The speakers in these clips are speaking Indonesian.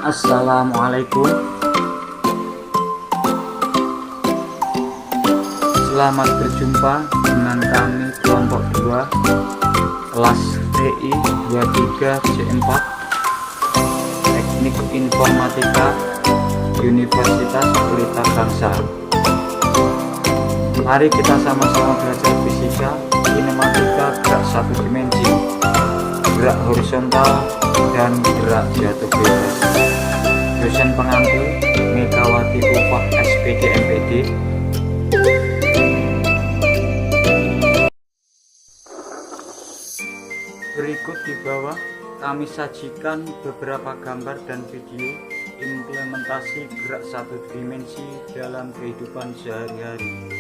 Assalamualaikum. Selamat berjumpa dengan kami kelompok 2 kelas TI 23 C4 Teknik Informatika Universitas Pelita Bangsa. Mari kita sama-sama belajar fisika kinematika gerak satu dimensi, gerak horizontal dan gerak jatuh bebas. Dosen pengampu Megawati Ufah SPD MPD. Berikut di bawah kami sajikan beberapa gambar dan video implementasi gerak satu dimensi dalam kehidupan sehari-hari.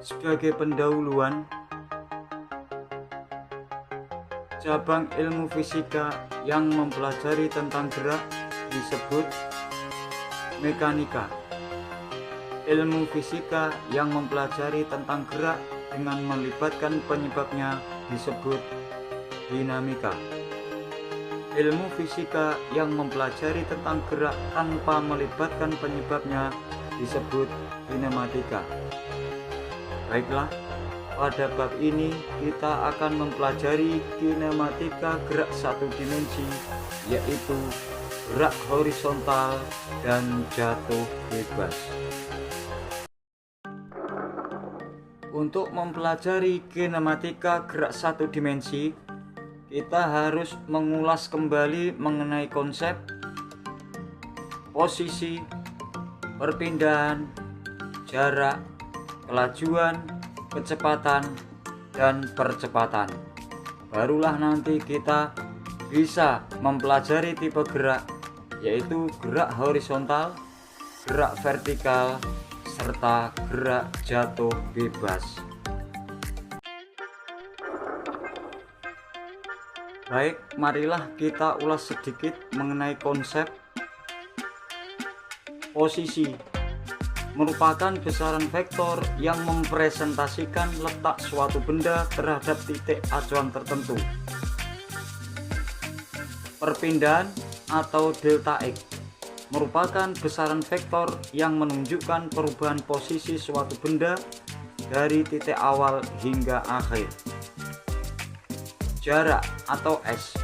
Sebagai pendahuluan, cabang ilmu fisika yang mempelajari tentang gerak disebut mekanika. Ilmu fisika yang mempelajari tentang gerak dengan melibatkan penyebabnya disebut dinamika. Ilmu fisika yang mempelajari tentang gerak tanpa melibatkan penyebabnya disebut kinematika. Baiklah, pada bab ini kita akan mempelajari kinematika gerak satu dimensi, yaitu gerak horizontal dan jatuh bebas. Untuk mempelajari kinematika gerak satu dimensi, kita harus mengulas kembali mengenai konsep, posisi, perpindahan, jarak, kelajuan, kecepatan, dan percepatan. Barulah nanti kita bisa mempelajari tipe gerak, yaitu gerak horizontal, gerak vertikal, serta gerak jatuh bebas. Baik, marilah kita ulas sedikit mengenai konsep. Posisi merupakan besaran vektor yang mempresentasikan letak suatu benda terhadap titik acuan tertentu. Perpindahan atau delta X merupakan besaran vektor yang menunjukkan perubahan posisi suatu benda dari titik awal hingga akhir. Jarak atau S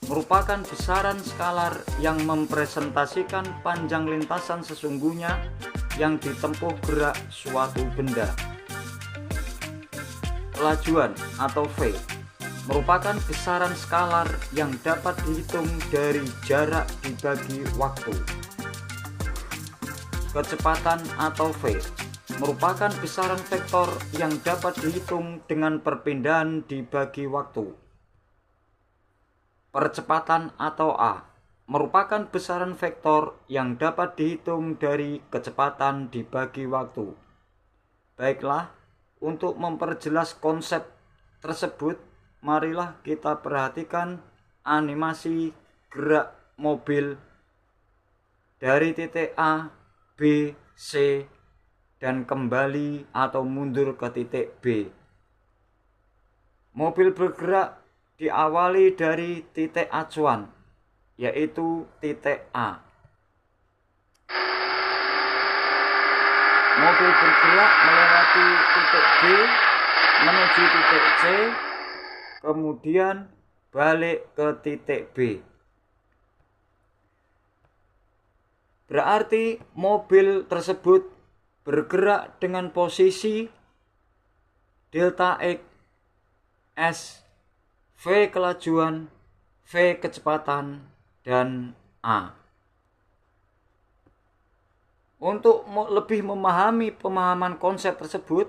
merupakan besaran skalar yang mempresentasikan panjang lintasan sesungguhnya yang ditempuh gerak suatu benda. Kelajuan atau V merupakan besaran skalar yang dapat dihitung dari jarak dibagi waktu. Kecepatan atau V merupakan besaran vektor yang dapat dihitung dengan perpindahan dibagi waktu. Percepatan atau A merupakan besaran vektor yang dapat dihitung dari kecepatan dibagi waktu. Baiklah, untuk memperjelas konsep tersebut, marilah kita perhatikan animasi gerak mobil dari titik A, B, C, dan kembali atau mundur ke titik B. Mobil bergerak diawali dari titik acuan, yaitu titik A. Mobil bergerak melewati titik B menuju titik C, kemudian balik ke titik B. Berarti mobil tersebut bergerak dengan posisi delta X, S, V kelajuan, V kecepatan, dan A. Untuk lebih memahami pemahaman konsep tersebut,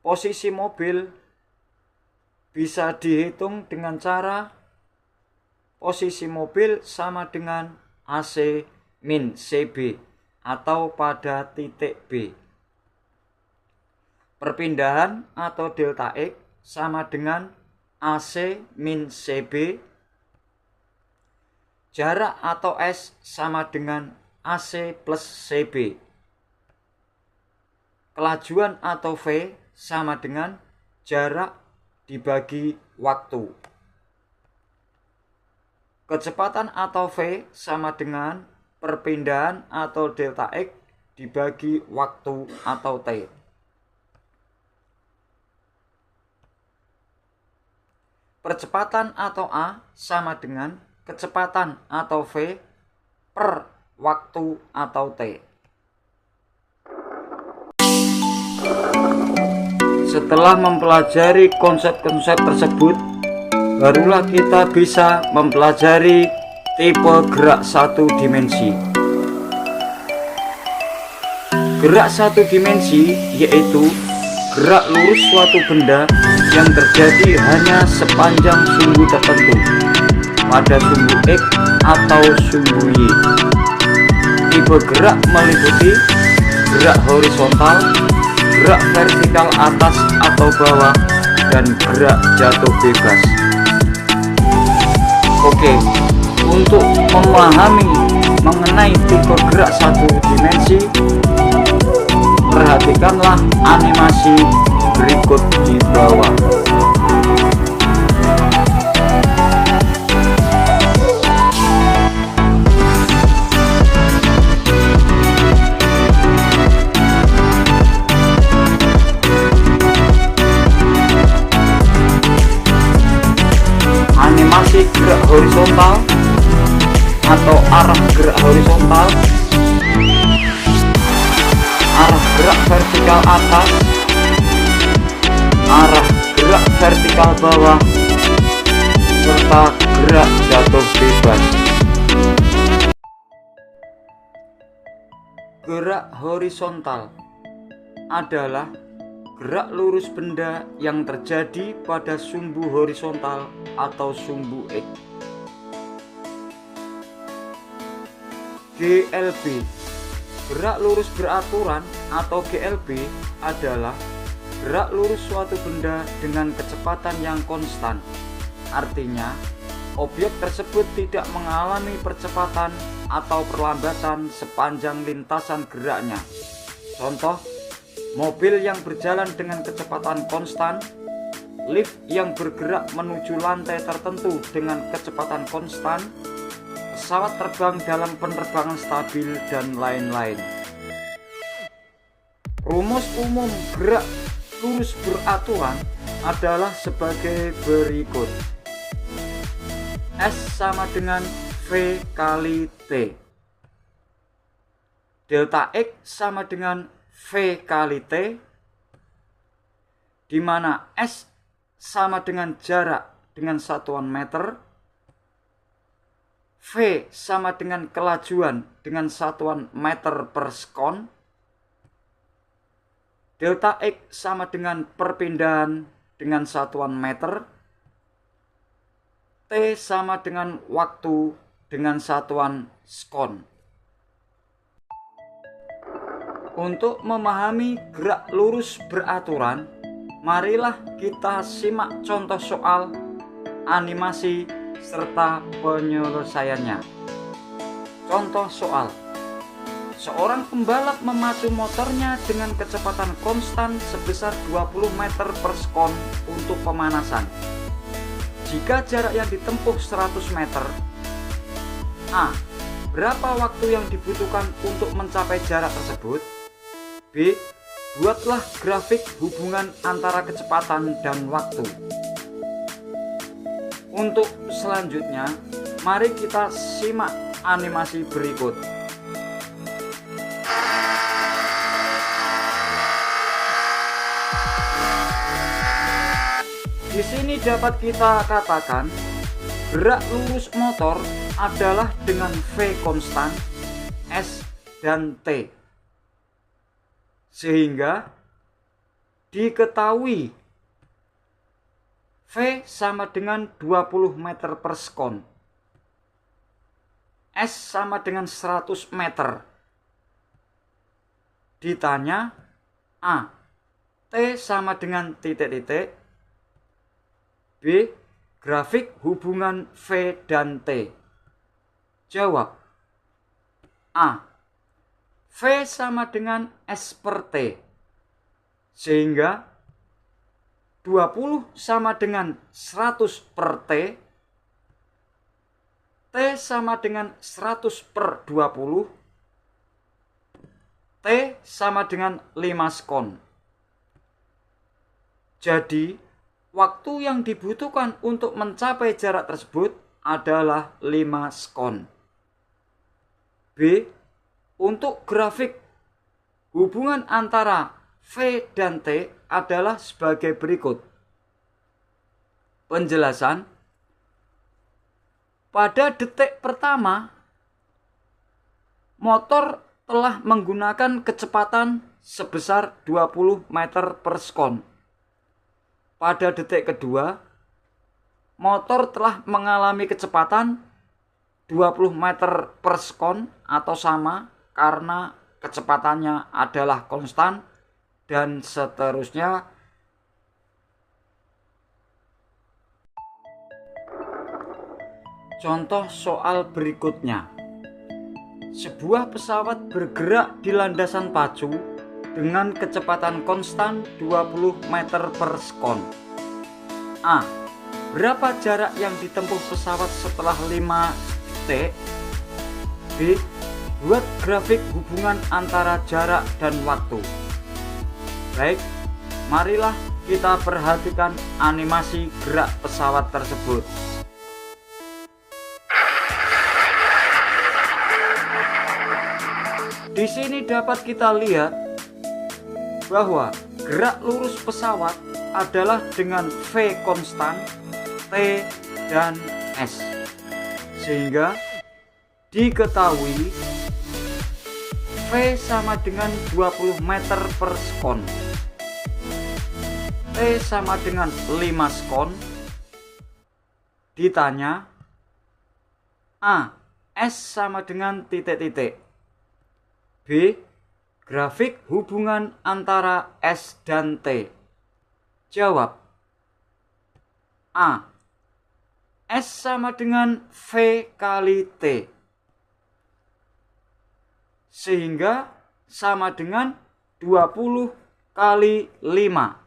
posisi mobil bisa dihitung dengan cara posisi mobil sama dengan AC min CB atau pada titik B. Perpindahan atau delta X sama dengan AC min CB. Jarak atau S sama dengan AC plus CB. Kelajuan atau V sama dengan jarak dibagi waktu. Kecepatan atau V sama dengan perpindahan atau delta X dibagi waktu atau T. Percepatan atau A sama dengan kecepatan atau V per waktu atau T. Setelah mempelajari konsep-konsep tersebut, barulah kita bisa mempelajari tipe gerak satu dimensi. Gerak satu dimensi yaitu gerak lurus suatu benda yang terjadi hanya sepanjang sumbu tertentu pada sumbu X atau sumbu Y. Tipe gerak meliputi gerak horizontal, gerak vertikal atas atau bawah, dan gerak jatuh bebas. Oke, untuk memahami mengenai tipe gerak satu dimensi, perhatikanlah animasi berikut di bawah. Animasi gerak horizontal atau arah gerak horizontal, arah gerak vertikal atas, arah gerak vertikal bawah, serta gerak jatuh bebas. Gerak horizontal adalah gerak lurus benda yang terjadi pada sumbu horizontal atau sumbu X. GLB, gerak lurus beraturan atau GLB adalah gerak lurus suatu benda dengan kecepatan yang konstan. Artinya, objek tersebut tidak mengalami percepatan atau perlambatan sepanjang lintasan geraknya. Contoh, mobil yang berjalan dengan kecepatan konstan, lift yang bergerak menuju lantai tertentu dengan kecepatan konstan, pesawat terbang dalam penerbangan stabil, dan lain-lain. Rumus umum gerak lurus beraturan adalah sebagai berikut. S sama dengan V kali T. Delta X sama dengan V kali T, di mana S sama dengan jarak dengan satuan meter, V sama dengan kelajuan dengan satuan meter per sekon, delta X sama dengan perpindahan dengan satuan meter, T sama dengan waktu dengan satuan sekon. Untuk memahami gerak lurus beraturan, marilah kita simak contoh soal, animasi, serta penyelesaiannya. Contoh soal: seorang pembalap memacu motornya dengan kecepatan konstan sebesar 20 meter per sekon untuk pemanasan. Jika jarak yang ditempuh 100 meter, A. Berapa waktu yang dibutuhkan untuk mencapai jarak tersebut? B. Buatlah grafik hubungan antara kecepatan dan waktu. Untuk selanjutnya, mari kita simak animasi berikut. Di sini dapat kita katakan gerak lurus motor adalah dengan V konstan, S dan T. Sehingga diketahui V sama dengan 20 meter per sekon, S sama dengan 100 meter. Ditanya, A. T sama dengan titik-titik. B. Grafik hubungan V dan T. Jawab. A. V sama dengan S per T. Sehingga 20 sama dengan 100 per T. T sama dengan 100 per 20. T sama dengan 5 sekon. Jadi, waktu yang dibutuhkan untuk mencapai jarak tersebut adalah 5 sekon. B. Untuk grafik hubungan antara V dan T adalah sebagai berikut. Penjelasan. Pada detik pertama, motor telah menggunakan kecepatan sebesar 20 meter per sekon. Pada detik kedua, motor telah mengalami kecepatan 20 meter per sekon atau sama karena kecepatannya adalah konstan, dan seterusnya. Contoh soal berikutnya. Sebuah pesawat bergerak di landasan pacu dengan kecepatan konstan 20 meter per sekon. A. Berapa jarak yang ditempuh pesawat setelah 5 T? B. Buat grafik hubungan antara jarak dan waktu. Baik, marilah kita perhatikan animasi gerak pesawat tersebut. Di sini dapat kita lihat bahwa gerak lurus pesawat adalah dengan V konstan, T dan S. Sehingga diketahui V sama dengan 20 meter per sekon. T sama dengan 5 sekon. Ditanya, A. S sama dengan titik-titik. B. Grafik hubungan antara S dan T. Jawab. A. S sama dengan V kali T. Sehingga sama dengan 20 kali 5.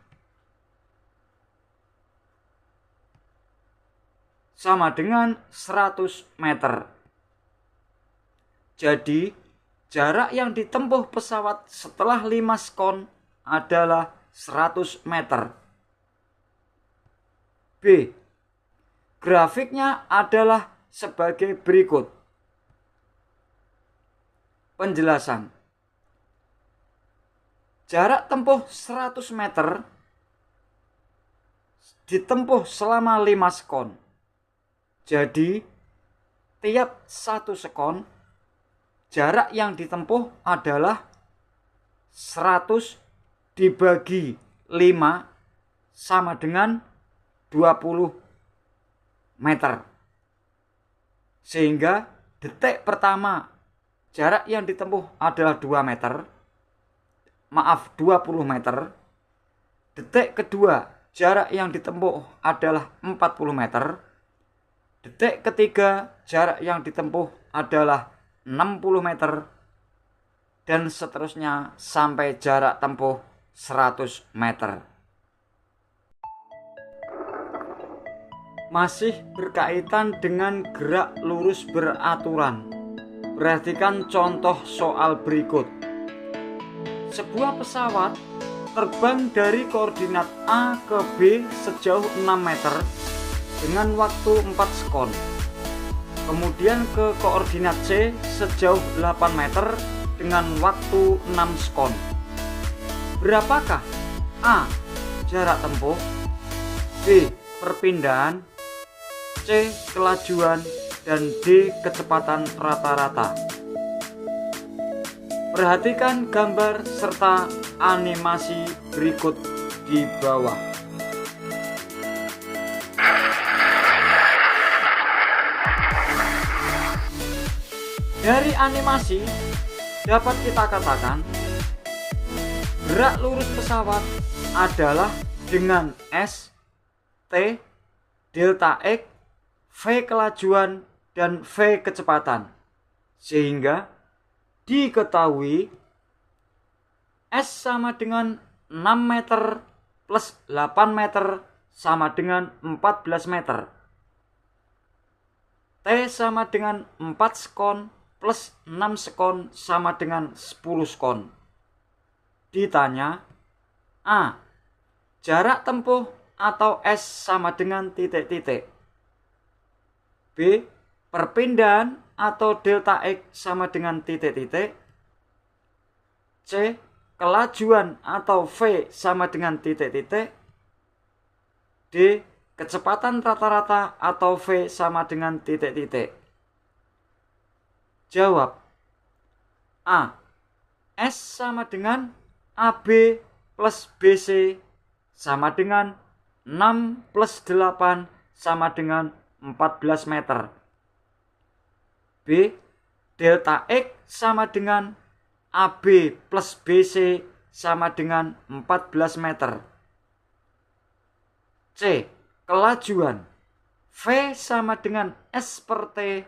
Sama dengan 100 meter. Jadi, jarak yang ditempuh pesawat setelah 5 sekon adalah 100 meter. B. Grafiknya adalah sebagai berikut. Penjelasan. Jarak tempuh 100 meter ditempuh selama 5 sekon. Jadi, tiap 1 sekon jarak yang ditempuh adalah 100 dibagi 5 sama dengan 20 meter. Sehingga detik pertama jarak yang ditempuh adalah 2 meter. Maaf, 20 meter. Detik kedua jarak yang ditempuh adalah 40 meter. Detik ketiga jarak yang ditempuh adalah 60 meter, dan seterusnya sampai jarak tempuh 100 meter. Masih berkaitan dengan gerak lurus beraturan. Perhatikan contoh soal berikut. Sebuah pesawat terbang dari koordinat A ke B sejauh 6 meter dengan waktu 4 sekon. Kemudian ke koordinat C sejauh 8 meter dengan waktu 6 sekon. Berapakah A. jarak tempuh, B. perpindahan, C. kelajuan, dan D. kecepatan rata-rata? Perhatikan gambar serta animasi berikut di bawah. Dari animasi dapat kita katakan gerak lurus pesawat adalah dengan S, T, delta X, V kelajuan, dan V kecepatan. Sehingga diketahui S sama dengan 6 meter plus 8 meter sama dengan 14 meter. T sama dengan 4 sekon plus 6 sekon sama dengan 10 sekon. Ditanya, A. Jarak tempuh atau S sama dengan titik-titik. B. Perpindahan atau delta X sama dengan titik-titik. C. Kelajuan atau V sama dengan titik-titik. D. Kecepatan rata-rata atau V sama dengan titik-titik. Jawab. A. S sama dengan AB plus BC sama dengan 6 plus 8 sama dengan 14 meter. B. Delta X sama dengan AB plus BC sama dengan 14 meter. C. Kelajuan V sama dengan S per T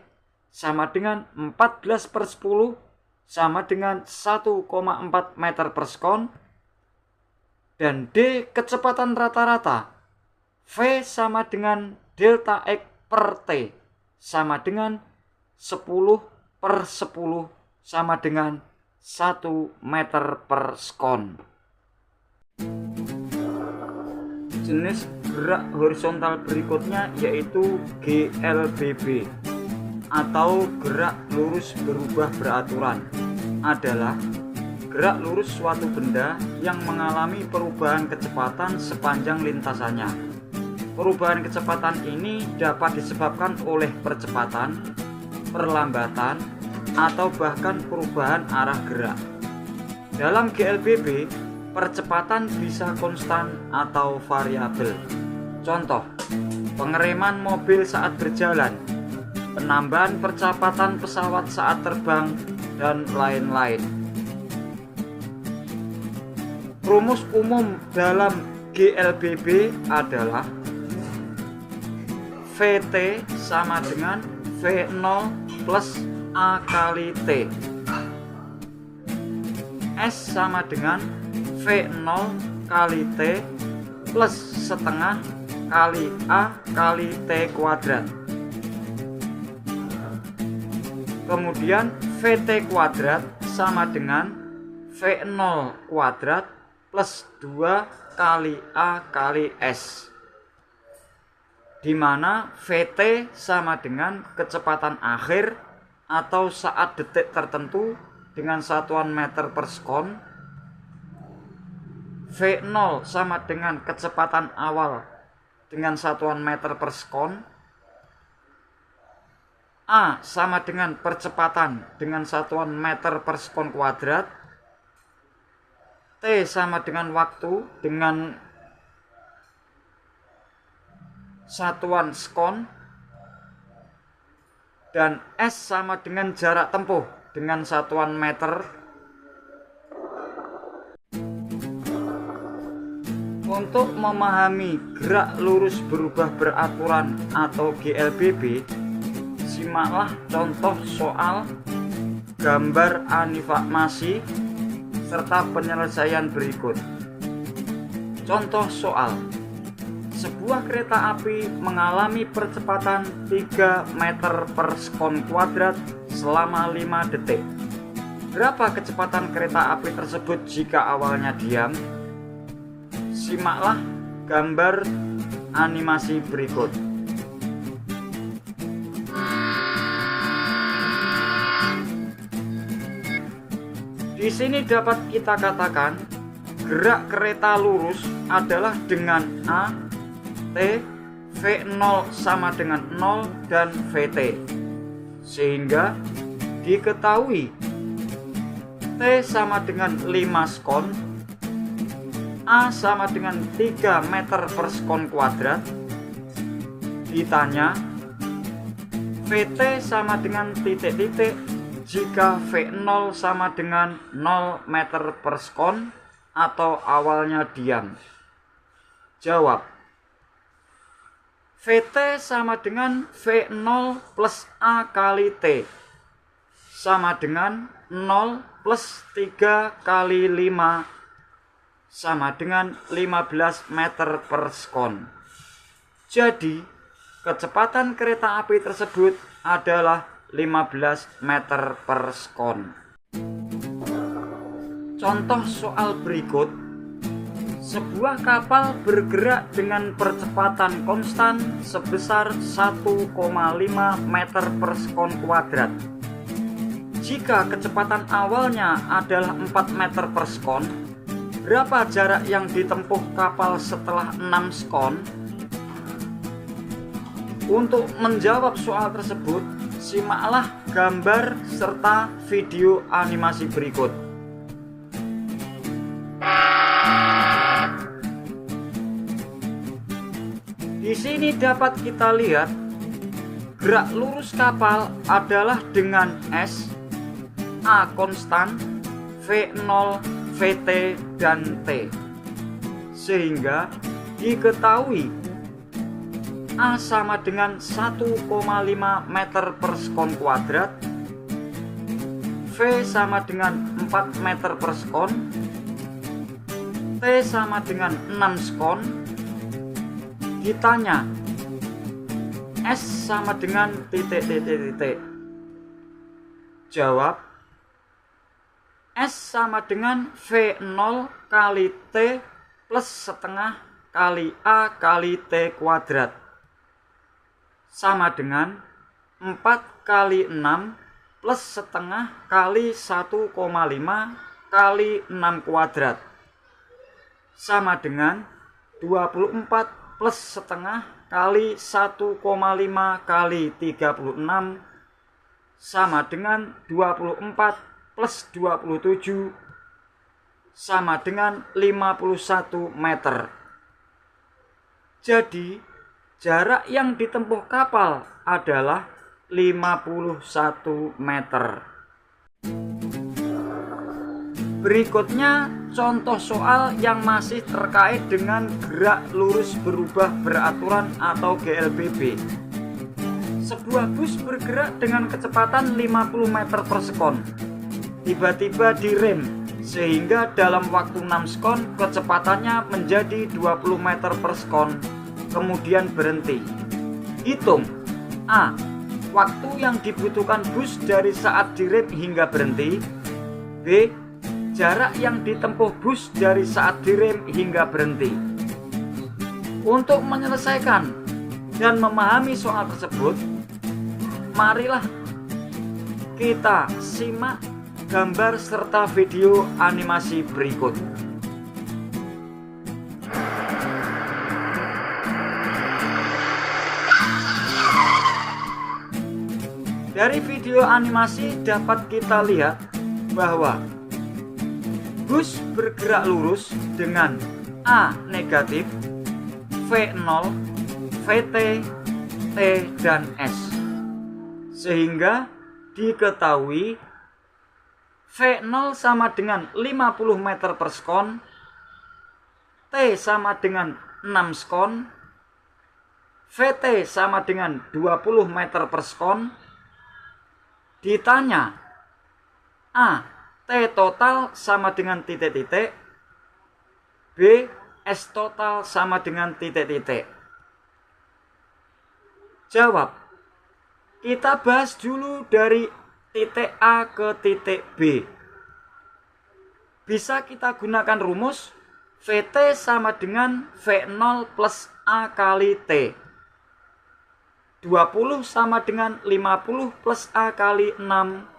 sama dengan 14 per 10 sama dengan 1,4 meter per sekon. Dan D. Kecepatan rata-rata V sama dengan delta X per T sama dengan 10 per 10 sama dengan 1 meter per sekon. Jenis gerak horizontal berikutnya yaitu GLBB atau gerak lurus berubah beraturan, adalah gerak lurus suatu benda yang mengalami perubahan kecepatan sepanjang lintasannya. Perubahan kecepatan ini dapat disebabkan oleh percepatan, perlambatan, atau bahkan perubahan arah gerak. Dalam GLBB, percepatan bisa konstan atau variabel. Contoh, pengereman mobil saat berjalan, penambahan percepatan pesawat saat terbang, dan lain-lain. Rumus umum dalam GLBB adalah VT sama dengan V0 plus A kali T. S sama dengan V0 kali T plus setengah kali A kali T kuadrat. Kemudian VT kuadrat sama dengan V0 kuadrat plus 2 kali A kali S, di mana VT sama dengan kecepatan akhir atau saat detik tertentu dengan satuan meter per sekon. V0 sama dengan kecepatan awal dengan satuan meter per sekon. A sama dengan percepatan dengan satuan meter per sekon kuadrat. T sama dengan waktu dengan satuan sekon. Dan S sama dengan jarak tempuh dengan satuan meter. Untuk memahami gerak lurus berubah beraturan atau GLBB, simaklah contoh soal, gambar animasi, serta penyelesaian berikut. Contoh soal. Sebuah kereta api mengalami percepatan 3 meter per sekon kuadrat selama 5 detik. Berapa kecepatan kereta api tersebut jika awalnya diam? Simaklah gambar animasi berikut. Di sini dapat kita katakan gerak kereta lurus adalah dengan A, T, V0 sama dengan 0 dan VT. Sehingga diketahui T sama dengan 5 sekon, A sama dengan 3 meter per sekon kuadrat. Ditanya VT sama dengan titik-titik jika V0 sama dengan 0 meter per sekon atau awalnya diam? Jawab. VT sama dengan V0 plus A kali T sama dengan 0 plus 3 kali 5 sama dengan 15 meter per sekon. Jadi, kecepatan kereta api tersebut adalah 15 meter per sekon. Contoh soal berikut. Sebuah kapal bergerak dengan percepatan konstan sebesar 1,5 meter per sekon kuadrat. Jika kecepatan awalnya adalah 4 meter per sekon, berapa jarak yang ditempuh kapal setelah 6 sekon? Untuk menjawab soal tersebut, simaklah gambar serta video animasi berikut. Di sini dapat kita lihat gerak lurus kapal adalah dengan S, A konstan, V0, VT, dan T. Sehingga diketahui A sama dengan 1,5 meter per sekon kuadrat, V sama dengan 4 meter per sekon, T sama dengan 6 sekon. Ditanya, S sama dengan titik. Jawab, S sama dengan V0 kali T plus setengah kali A kali T kuadrat sama dengan 4 kali 6 plus setengah kali 1,5 kali 6 kuadrat sama dengan 24 plus setengah kali 1,5 kali 36 sama dengan 24 plus 27 sama dengan 51 meter. Jadi, jarak yang ditempuh kapal adalah 51 meter. Berikutnya contoh soal yang masih terkait dengan gerak lurus berubah beraturan atau GLBB. Sebuah bus bergerak dengan kecepatan 50 meter per sekon. Tiba-tiba direm sehingga dalam waktu 6 sekon kecepatannya menjadi 20 meter per sekon. Kemudian berhenti. Hitung A. Waktu yang dibutuhkan bus dari saat direm hingga berhenti. B. Jarak yang ditempuh bus dari saat direm hingga berhenti. Untuk menyelesaikan dan memahami soal tersebut, marilah kita simak gambar serta video animasi berikut. Dari video animasi dapat kita lihat bahwa bus bergerak lurus dengan A negatif, V0, VT, T, dan S. Sehingga diketahui V0 sama dengan 50 meter per sekon, T sama dengan 6 sekon, VT sama dengan 20 meter per sekon. Ditanya, A. T total sama dengan titik-titik, B. S total sama dengan titik-titik. Jawab. Kita bahas dulu dari titik A ke titik B. Bisa kita gunakan rumus VT sama dengan V0 plus A kali T. 20 sama dengan 50 plus A kali 6.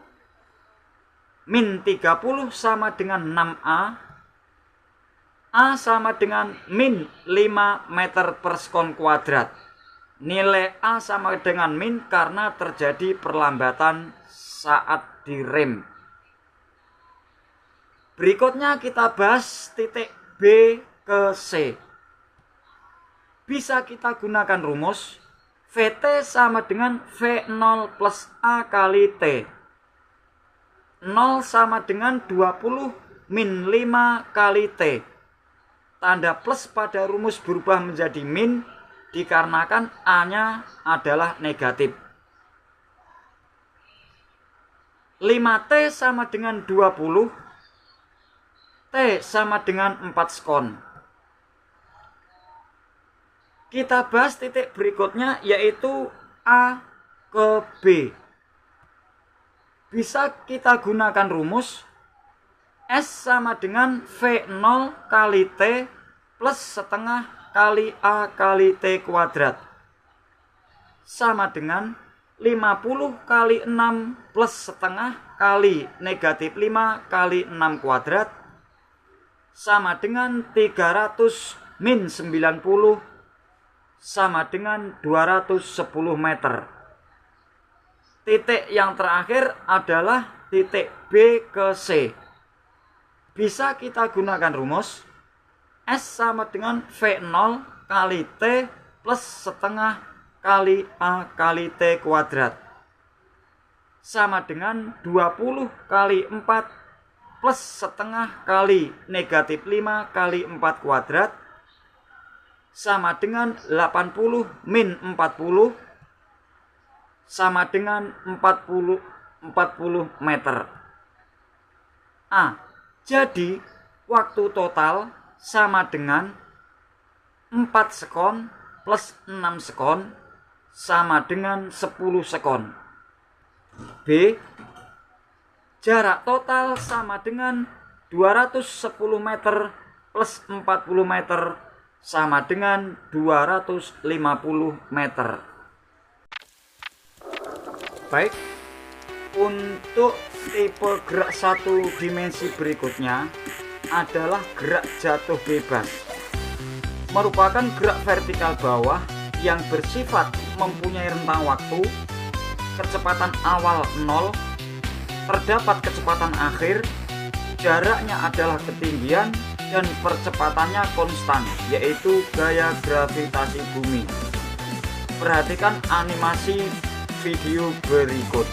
Min 30 sama dengan 6A. A sama dengan min 5 meter per sekon kuadrat. Nilai A sama dengan min karena terjadi perlambatan saat direm. Berikutnya kita bahas titik B ke C. Bisa kita gunakan rumus VT sama dengan V0 plus A kali T. 0 sama dengan 20 min 5 kali T. Tanda plus pada rumus berubah menjadi min dikarenakan A-nya adalah negatif. 5T sama dengan 20, T sama dengan 4 sekon. Kita bahas titik berikutnya, yaitu A ke B. Bisa kita gunakan rumus S sama dengan V0 kali T plus setengah kali A kali T kuadrat, sama dengan 50 kali 6 plus setengah kali negatif 5 kali 6 kuadrat, sama dengan 300 min 90 sama dengan 210 meter. Titik yang terakhir adalah titik B ke C. Bisa kita gunakan rumus S sama dengan V0 kali T plus setengah kali A kali T kuadrat, sama dengan 20 kali 4 plus setengah kali negatif 5 kali 4 kuadrat, sama dengan 80 min 40 sama dengan 40 meter. Jadi waktu total sama dengan 4 sekon plus 6 sekon sama dengan 10 sekon. B. Jarak total sama dengan 210 meter plus 40 meter sama dengan 250 meter. Baik, untuk tipe gerak satu dimensi berikutnya adalah gerak jatuh bebas. Merupakan gerak vertikal bawah yang bersifat mempunyai rentang waktu, kecepatan awal 0, terdapat kecepatan akhir, jaraknya adalah ketinggian, dan percepatannya konstan, yaitu gaya gravitasi bumi. Perhatikan animasi video berikut.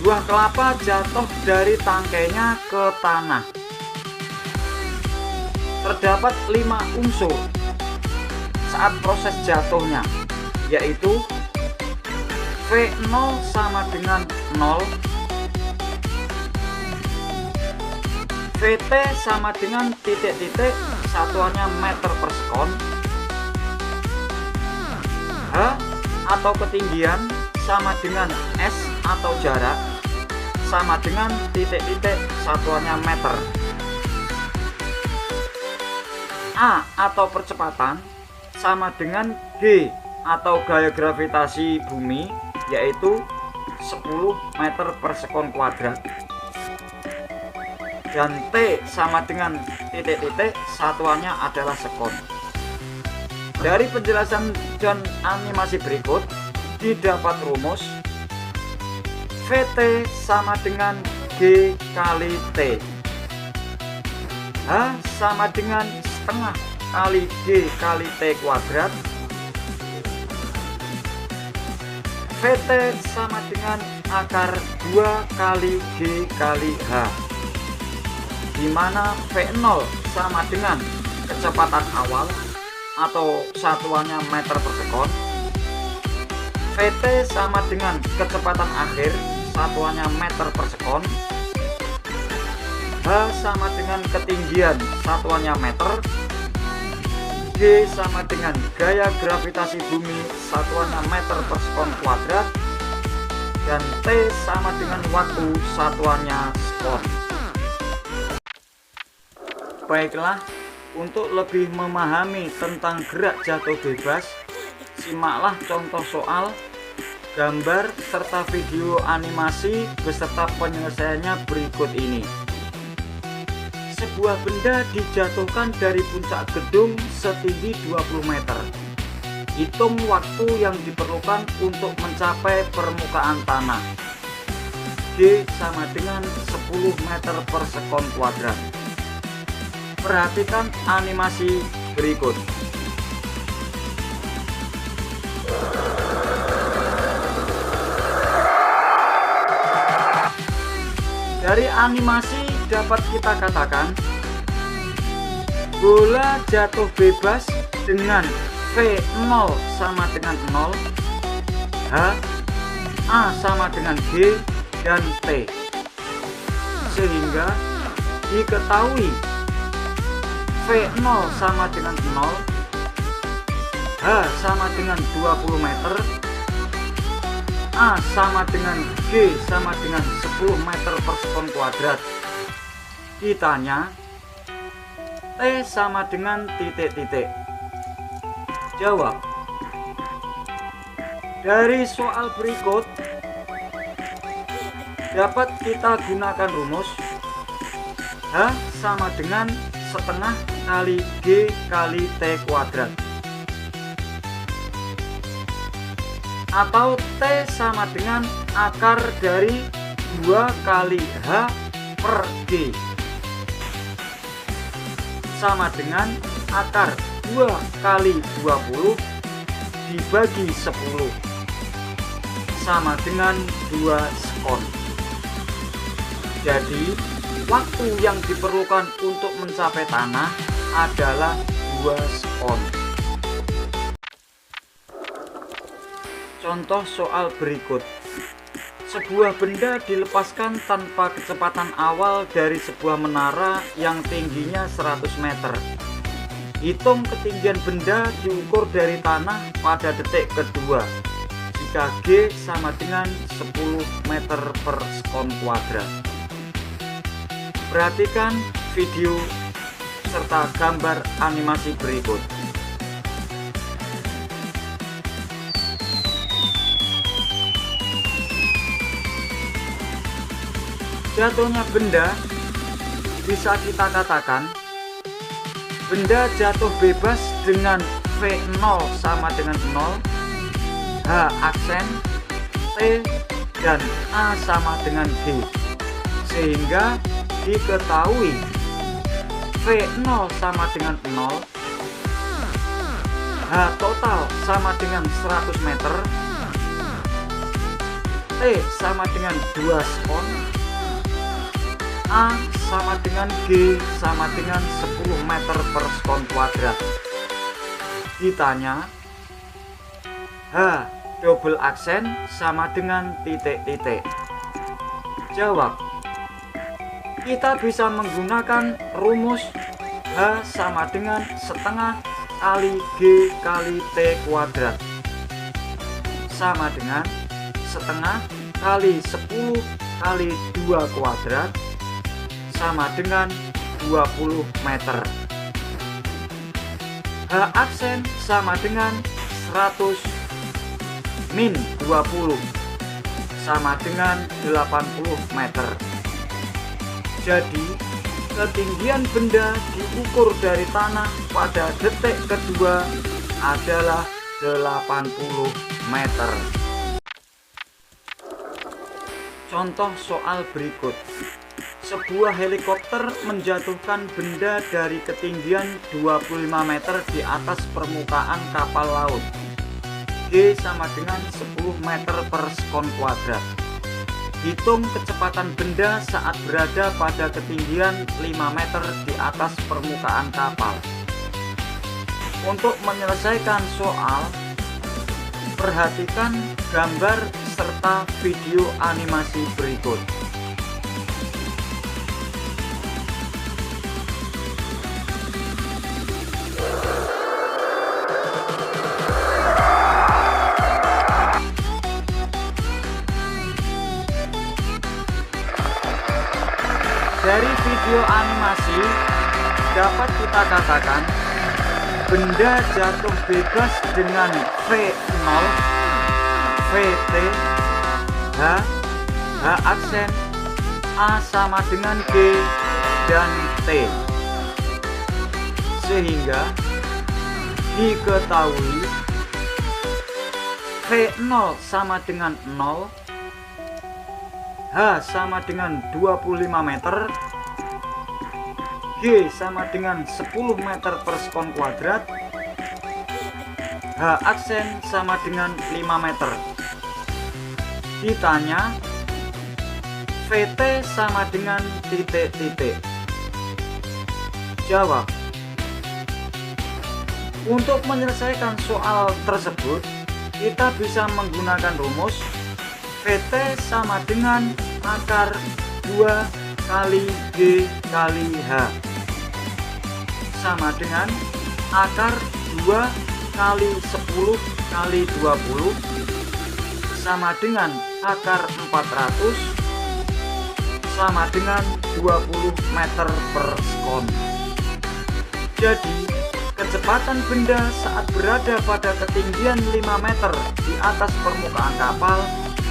Buah kelapa jatuh dari tangkainya ke tanah. Terdapat 5 unsur saat proses jatuhnya, yaitu V0 sama dengan 0, VT sama dengan titik-titik satuannya meter per sekon, H atau ketinggian sama dengan S atau jarak sama dengan titik-titik satuannya meter, A atau percepatan sama dengan G atau gaya gravitasi bumi, yaitu 10 meter per sekon kuadrat, dan T sama dengan titik-titik satuannya adalah sekon. Dari penjelasan dan animasi berikut didapat rumus VT sama dengan G kali T, H sama dengan setengah kali G kali T kuadrat, VT sama dengan akar 2 kali G kali H, di mana V0 sama dengan kecepatan awal atau satuannya meter per sekon, VT sama dengan kecepatan akhir satuannya meter per sekon, H sama dengan ketinggian satuannya meter, G sama dengan gaya gravitasi bumi satuannya meter per sekon kuadrat, dan T sama dengan waktu satuannya sekon. Baiklah, untuk lebih memahami tentang gerak jatuh bebas, simaklah contoh soal, gambar, serta video animasi beserta penyelesaiannya berikut ini. Sebuah benda dijatuhkan dari puncak gedung setinggi 20 meter. Hitung waktu yang diperlukan untuk mencapai permukaan tanah. G sama dengan 10 meter per sekon kuadrat. Perhatikan animasi berikut. Dari animasi dapat kita katakan bola jatuh bebas dengan V0 sama dengan 0, H, A sama dengan G, dan T. Sehingga diketahui V0 sama dengan 0, H sama dengan 20 meter, A sama dengan G sama dengan 10 meter per sekon kuadrat. Ditanya T sama dengan titik-titik. Jawab. Dari soal berikut dapat kita gunakan rumus H sama dengan setengah kali G kali T kuadrat, atau T sama dengan akar dari 2 kali H per G sama dengan akar 2 kali 20 dibagi 10 sama dengan 2 sekon. Jadi waktu yang diperlukan untuk mencapai tanah adalah 2 sekon. Contoh soal berikut. Sebuah benda dilepaskan tanpa kecepatan awal dari sebuah menara yang tingginya 100 meter. Hitung ketinggian benda diukur dari tanah pada detik kedua jika G sama dengan 10 meter per sekon kuadrat. Perhatikan video serta gambar animasi berikut. Jatuhnya benda bisa kita katakan benda jatuh bebas dengan V0 sama dengan 0, H aksen, T, dan A sama dengan G. Sehingga diketahui V0 sama dengan 0, H total sama dengan 100 meter, T sama dengan 2 sekon, A sama dengan G sama dengan 10 meter per sekon kuadrat. Ditanya H double aksen sama dengan titik-titik. Jawab. Kita bisa menggunakan rumus H sama dengan setengah kali G kali T kuadrat sama dengan setengah kali 10 kali 2 kuadrat sama dengan 20 meter. H aksen sama dengan 100 min 20 sama dengan 80 meter. Jadi ketinggian benda diukur dari tanah pada detik kedua adalah 80 meter. Contoh soal berikut. Sebuah helikopter menjatuhkan benda dari ketinggian 25 meter di atas permukaan kapal laut. G sama dengan 10 meter per sekon kuadrat. Hitung kecepatan benda saat berada pada ketinggian 5 meter di atas permukaan kapal. Untuk menyelesaikan soal, perhatikan gambar serta video animasi berikut. Dari video animasi dapat kita katakan benda jatuh bebas dengan V0, VT, H aksen, A sama dengan G, dan T. Sehingga diketahui V0 sama dengan 0, H sama dengan 25 meter, G sama dengan 10 meter per sekon kuadrat, H aksen sama dengan 5 meter. Ditanya VT sama dengan titik-titik. Jawab. Untuk menyelesaikan soal tersebut, kita bisa menggunakan rumus VT sama dengan akar 2 kali G kali H sama dengan akar 2 kali 10 kali 20 sama dengan akar 400 sama dengan 20 meter per sekon. Jadi, kecepatan benda saat berada pada ketinggian 5 meter di atas permukaan kapal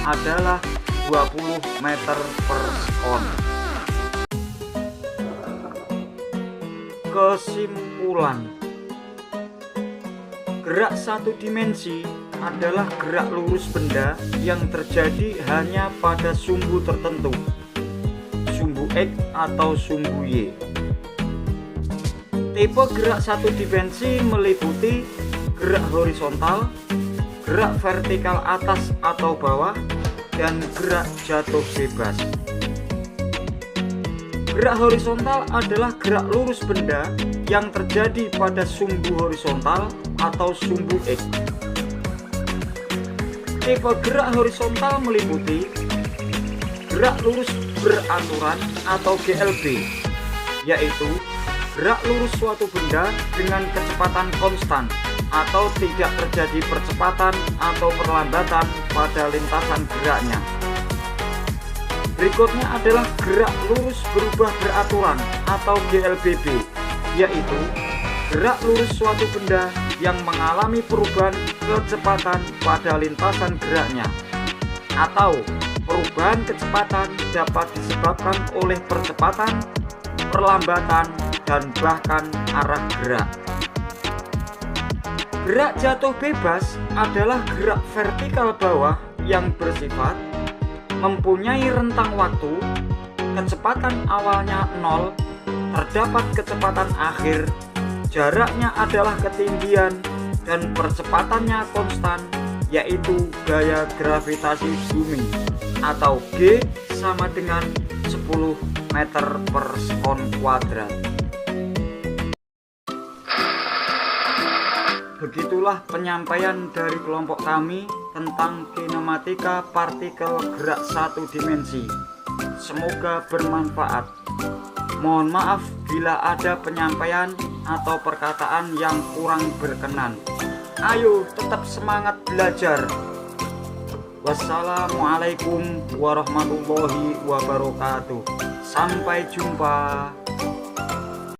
adalah 20 meter per sekon. Kesimpulan: gerak satu dimensi adalah gerak lurus benda yang terjadi hanya pada sumbu tertentu, sumbu X atau sumbu Y. Tipe gerak satu dimensi meliputi gerak horizontal, gerak vertikal atas atau bawah, dan gerak jatuh bebas. Gerak horizontal adalah gerak lurus benda yang terjadi pada sumbu horizontal atau sumbu X. Tipe gerak horizontal meliputi gerak lurus beraturan atau GLB, yaitu gerak lurus suatu benda dengan kecepatan konstan atau tidak terjadi percepatan atau perlambatan pada lintasan geraknya. Berikutnya adalah gerak lurus berubah beraturan atau GLBB, yaitu gerak lurus suatu benda yang mengalami perubahan kecepatan pada lintasan geraknya, atau perubahan kecepatan dapat disebabkan oleh percepatan, perlambatan, dan bahkan arah gerak. Gerak jatuh bebas adalah gerak vertikal bawah yang bersifat mempunyai rentang waktu, kecepatan awalnya 0, terdapat kecepatan akhir, jaraknya adalah ketinggian, dan percepatannya konstan, yaitu gaya gravitasi bumi, atau G sama dengan 10 meter per sekon kuadrat. Begitulah penyampaian dari kelompok kami tentang kinematika partikel gerak satu dimensi. Semoga bermanfaat. Mohon maaf bila ada penyampaian atau perkataan yang kurang berkenan. Ayo tetap semangat belajar. Wassalamualaikum warahmatullahi wabarakatuh. Sampai jumpa.